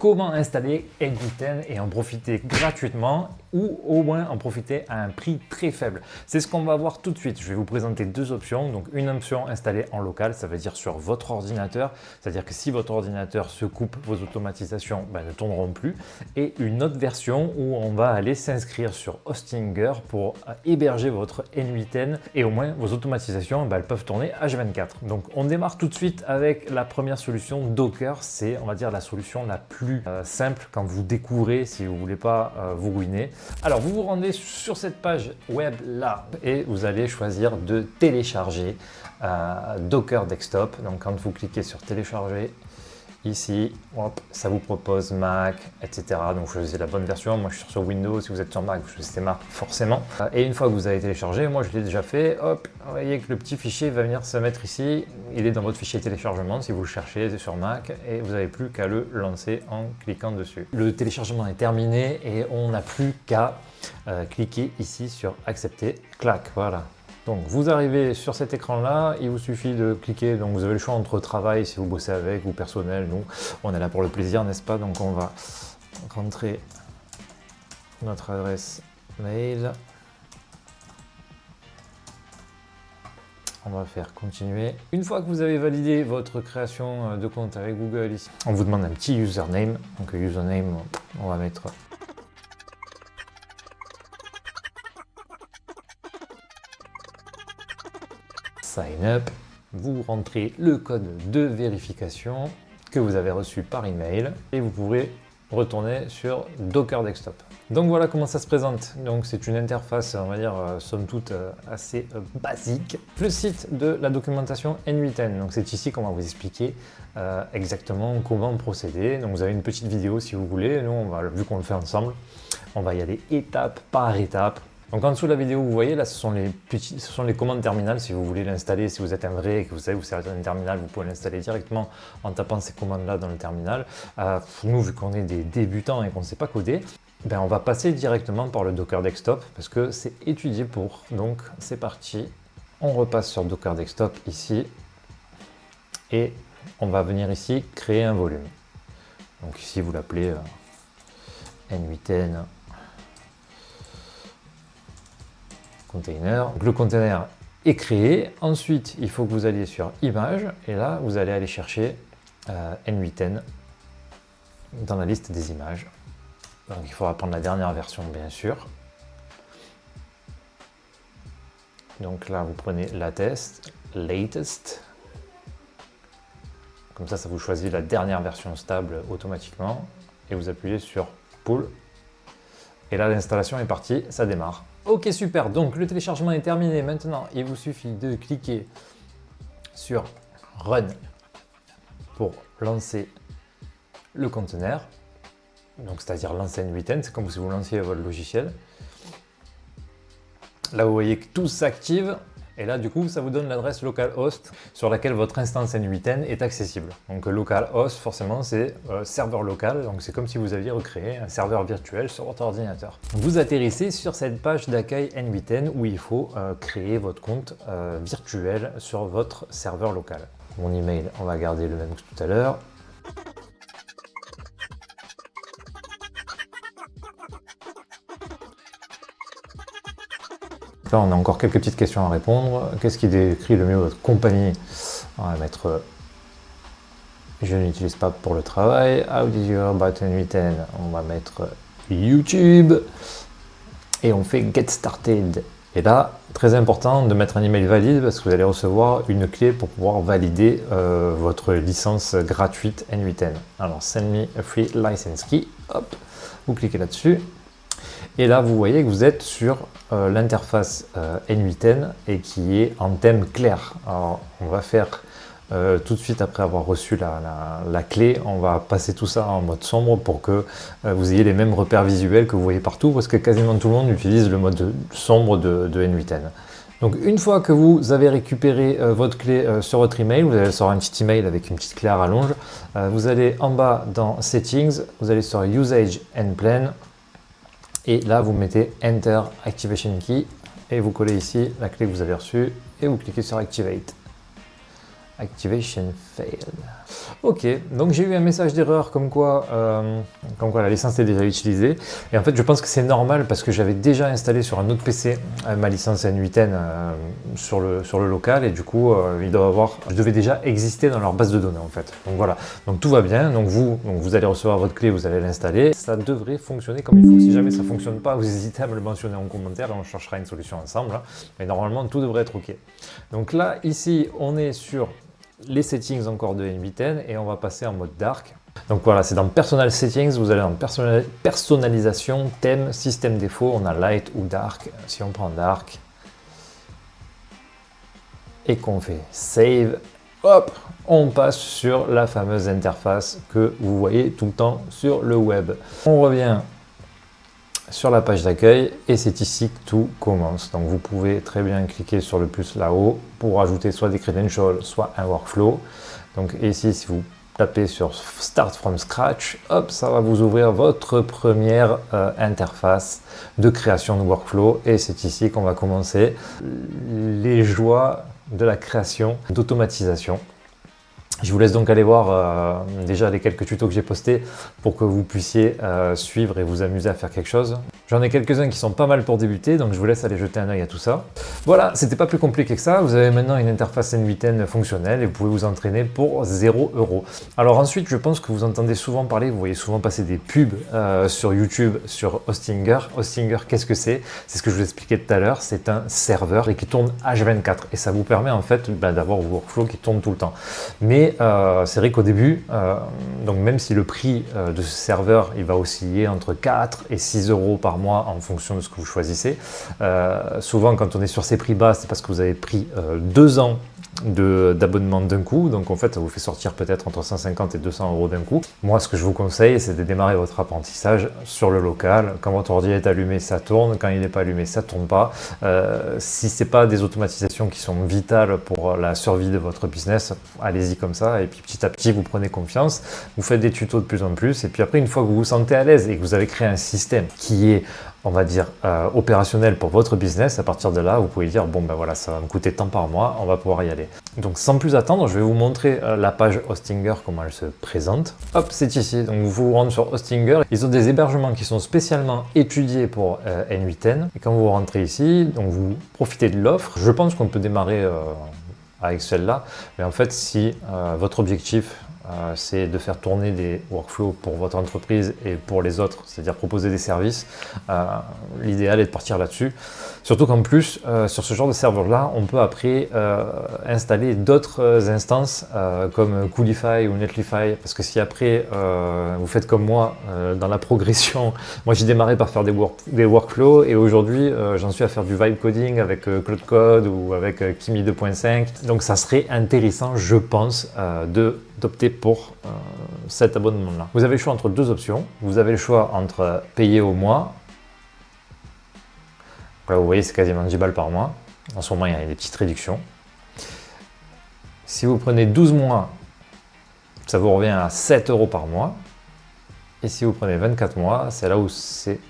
comment installer N8N et en profiter gratuitement ou au moins en profiter à un prix très faible. C'est ce qu'on va voir tout de suite. Je vais vous présenter deux options. Donc une option installée en local, ça veut dire sur votre ordinateur, c'est-à-dire que si votre ordinateur se coupe, vos automatisations ne tourneront plus. Et une autre version où on va aller s'inscrire sur Hostinger pour héberger votre N8N et au moins vos automatisations elles peuvent tourner H24. Donc on démarre tout de suite avec la première solution Docker. C'est on va dire la solution la plus simple quand vous découvrez, si vous voulez pas vous ruiner. Alors vous vous rendez sur cette page web là et vous allez choisir de télécharger Docker Desktop. Donc quand vous cliquez sur télécharger ici, hop, ça vous propose Mac, etc. Donc choisissez la bonne version. Moi je suis sur Windows, si vous êtes sur Mac, vous choisissez Mac forcément. Et une fois que vous avez téléchargé, moi je l'ai déjà fait, hop, vous voyez que le petit fichier va venir se mettre ici. Il est dans votre fichier téléchargement si vous le cherchez sur Mac et vous n'avez plus qu'à le lancer en cliquant dessus. Le téléchargement est terminé et on n'a plus qu'à cliquer ici sur accepter, clac, voilà. Donc vous arrivez sur cet écran là, il vous suffit de cliquer, donc vous avez le choix entre travail si vous bossez avec ou personnel. Nous on est là pour le plaisir, n'est-ce pas? Donc on va rentrer notre adresse mail, on va faire continuer. Une fois que vous avez validé votre création de compte avec Google ici, on vous demande un petit username. Donc username, on va mettre Sign up, vous rentrez le code de vérification que vous avez reçu par email et vous pourrez retourner sur Docker Desktop. Donc voilà comment ça se présente. Donc c'est une interface, on va dire, somme toute assez basique. Le site de la documentation N8N. Donc c'est ici qu'on va vous expliquer exactement comment procéder. Donc vous avez une petite vidéo si vous voulez. Nous, on va, vu qu'on le fait ensemble, on va y aller étape par étape. Donc en dessous de la vidéo, vous voyez, là, ce sont les commandes terminales. Si vous voulez l'installer, si vous êtes un vrai et que vous savez vous servir d'un terminal, vous pouvez l'installer directement en tapant ces commandes-là dans le terminal. Nous, vu qu'on est des débutants et qu'on ne sait pas coder, on va passer directement par le Docker Desktop parce que c'est étudié pour. Donc c'est parti. On repasse sur Docker Desktop ici et on va venir ici créer un volume. Donc ici, vous l'appelez N8N. Container. Donc, le container est créé. Ensuite, il faut que vous alliez sur Images et là, vous allez aller chercher N8N dans la liste des images. Donc, il faudra prendre la dernière version, bien sûr. Donc là, vous prenez latest. Comme ça vous choisit la dernière version stable automatiquement et vous appuyez sur Pull. Et là, l'installation est partie, ça démarre. Ok, super, donc le téléchargement est terminé. Maintenant, il vous suffit de cliquer sur Run pour lancer le conteneur. Donc, c'est-à-dire lancer N8N, c'est comme si vous lanciez votre logiciel. Là, vous voyez que tout s'active. Et là, du coup, ça vous donne l'adresse localhost sur laquelle votre instance N8N est accessible. Donc, localhost, forcément, c'est serveur local. Donc, c'est comme si vous aviez recréé un serveur virtuel sur votre ordinateur. Vous atterrissez sur cette page d'accueil N8N où il faut créer votre compte virtuel sur votre serveur local. Mon email, on va garder le même que tout à l'heure. Là, on a encore quelques petites questions à répondre. Qu'est-ce qui décrit le mieux votre compagnie? On va mettre je n'utilise pas pour le travail. How did you hear about N8N? On va mettre YouTube. Et on fait Get Started. Et là, très important de mettre un email valide parce que vous allez recevoir une clé pour pouvoir valider votre licence gratuite N8N. Alors, send me a free license key. Hop, vous cliquez là-dessus. Et là, vous voyez que vous êtes sur l'interface N8N et qui est en thème clair. Alors, on va faire tout de suite après avoir reçu la clé, on va passer tout ça en mode sombre pour que vous ayez les mêmes repères visuels que vous voyez partout parce que quasiment tout le monde utilise le mode sombre de N8N. Donc, une fois que vous avez récupéré votre clé sur votre email, vous allez recevoir un petit email avec une petite clé à rallonge. Vous allez en bas dans Settings, vous allez sur Usage and Plan. Et là, vous mettez Enter Activation Key et vous collez ici la clé que vous avez reçue et vous cliquez sur Activate. Activation failed. Ok, donc j'ai eu un message d'erreur comme quoi la licence est déjà utilisée. Et en fait, je pense que c'est normal parce que j'avais déjà installé sur un autre PC ma licence N8N sur le local et du coup, je devais déjà exister dans leur base de données en fait. Donc voilà, donc tout va bien. Donc vous allez recevoir votre clé, vous allez l'installer. Ça devrait fonctionner comme il faut. Si jamais ça ne fonctionne pas, vous hésitez à me le mentionner en commentaire et on cherchera une solution ensemble. Mais normalement, tout devrait être ok. Donc là, ici, on est sur les settings encore de N8N et on va passer en mode dark. Donc voilà, c'est dans Personal Settings, vous allez dans personnalisation, thème, système défaut, on a light ou dark. Si on prend dark et qu'on fait save, hop, on passe sur la fameuse interface que vous voyez tout le temps sur le web. On revient sur la page d'accueil et c'est ici que tout commence. Donc vous pouvez très bien cliquer sur le plus là-haut pour ajouter soit des credentials, soit un workflow. Donc ici, si vous tapez sur Start from Scratch, hop, ça va vous ouvrir votre première interface de création de workflow et c'est ici qu'on va commencer les joies de la création d'automatisation. Je vous laisse donc aller voir déjà les quelques tutos que j'ai postés pour que vous puissiez suivre et vous amuser à faire quelque chose. J'en ai quelques-uns qui sont pas mal pour débuter, donc je vous laisse aller jeter un œil à tout ça. Voilà, c'était pas plus compliqué que ça. Vous avez maintenant une interface N8N fonctionnelle et vous pouvez vous entraîner pour 0 €. Alors ensuite, je pense que vous entendez souvent parler, vous voyez souvent passer des pubs sur YouTube, sur Hostinger. Hostinger, qu'est-ce que c'est? C'est ce que je vous expliquais tout à l'heure. C'est un serveur et qui tourne H24 et ça vous permet en fait d'avoir vos workflows qui tournent tout le temps. Mais c'est vrai qu'au début, donc même si le prix de ce serveur il va osciller entre 4 et 6 € par mois en fonction de ce que vous choisissez, souvent quand on est sur ces prix bas, c'est parce que vous avez pris 2 ans d'abonnement d'un coup, donc en fait ça vous fait sortir peut-être entre 150 et 200 € d'un coup. Moi ce que je vous conseille c'est de démarrer votre apprentissage sur le local. Quand votre ordi est allumé ça tourne, quand il n'est pas allumé ça tourne pas. Si c'est pas des automatisations qui sont vitales pour la survie de votre business, allez-y comme ça et puis petit à petit vous prenez confiance, vous faites des tutos de plus en plus et puis après une fois que vous vous sentez à l'aise et que vous avez créé un système qui est on va dire opérationnel pour votre business, à partir de là, vous pouvez dire bon ben voilà, ça va me coûter tant par mois, on va pouvoir y aller. Donc sans plus attendre, je vais vous montrer la page Hostinger, comment elle se présente. Hop, c'est ici, donc vous vous rendez sur Hostinger. Ils ont des hébergements qui sont spécialement étudiés pour N8N. Et quand vous rentrez ici, donc vous profitez de l'offre. Je pense qu'on peut démarrer avec celle-là, mais en fait si votre objectif c'est de faire tourner des workflows pour votre entreprise et pour les autres, c'est-à-dire proposer des services. L'idéal est de partir là-dessus. Surtout qu'en plus, sur ce genre de serveur-là, on peut après installer d'autres instances comme Coolify ou Netlify, parce que si après vous faites comme moi dans la progression, moi j'ai démarré par faire des workflows et aujourd'hui j'en suis à faire du vibe coding avec Cloud Code ou avec Kimi 2.5. Donc ça serait intéressant, je pense, d'opter pour cet abonnement-là. Vous avez le choix entre deux options. Vous avez le choix entre payer au mois. Là, vous voyez, c'est quasiment 10 balles par mois. En ce moment, il y a des petites réductions. Si vous prenez 12 mois, ça vous revient à 7 € par mois. Et si vous prenez 24 mois, c'est là où c'est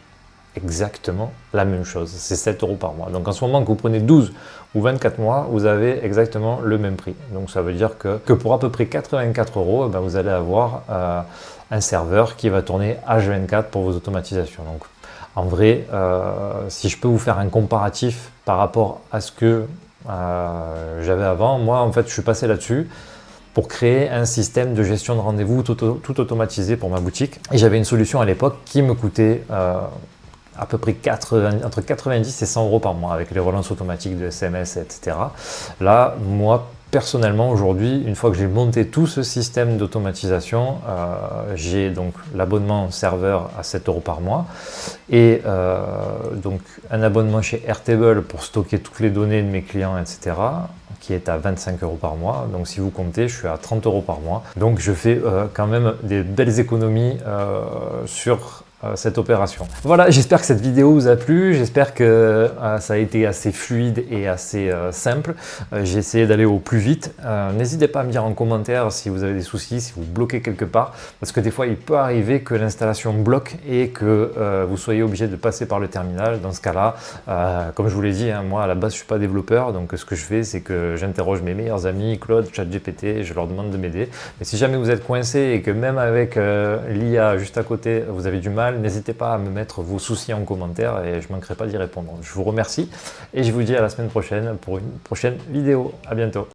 exactement la même chose. C'est 7 € par mois. Donc en ce moment, que vous prenez 12 ou 24 mois, vous avez exactement le même prix. Donc ça veut dire que pour à peu près 84 €, ben, vous allez avoir un serveur qui va tourner H24 pour vos automatisations. Donc en vrai, si je peux vous faire un comparatif par rapport à ce que j'avais avant, moi en fait je suis passé là-dessus pour créer un système de gestion de rendez-vous tout automatisé pour ma boutique. Et j'avais une solution à l'époque qui me coûtait à peu près entre 90 et 100 € par mois avec les relances automatiques de SMS, etc. Là, moi, personnellement, aujourd'hui, une fois que j'ai monté tout ce système d'automatisation, j'ai donc l'abonnement serveur à 7 € par mois et donc un abonnement chez Airtable pour stocker toutes les données de mes clients, etc., qui est à 25 € par mois. Donc si vous comptez, je suis à 30 € par mois. Donc je fais quand même des belles économies sur cette opération. Voilà, j'espère que cette vidéo vous a plu, j'espère que ça a été assez fluide et assez simple. J'ai essayé d'aller au plus vite. N'hésitez pas à me dire en commentaire si vous avez des soucis, si vous bloquez quelque part, parce que des fois il peut arriver que l'installation bloque et que vous soyez obligé de passer par le terminal. Dans ce cas-là, comme je vous l'ai dit, hein, moi à la base je ne suis pas développeur, donc ce que je fais c'est que j'interroge mes meilleurs amis, Claude, ChatGPT, et je leur demande de m'aider. Mais si jamais vous êtes coincé et que même avec l'IA juste à côté vous avez du mal, n'hésitez pas à me mettre vos soucis en commentaire et je ne manquerai pas d'y répondre. Je vous remercie et je vous dis à la semaine prochaine pour une prochaine vidéo. À bientôt.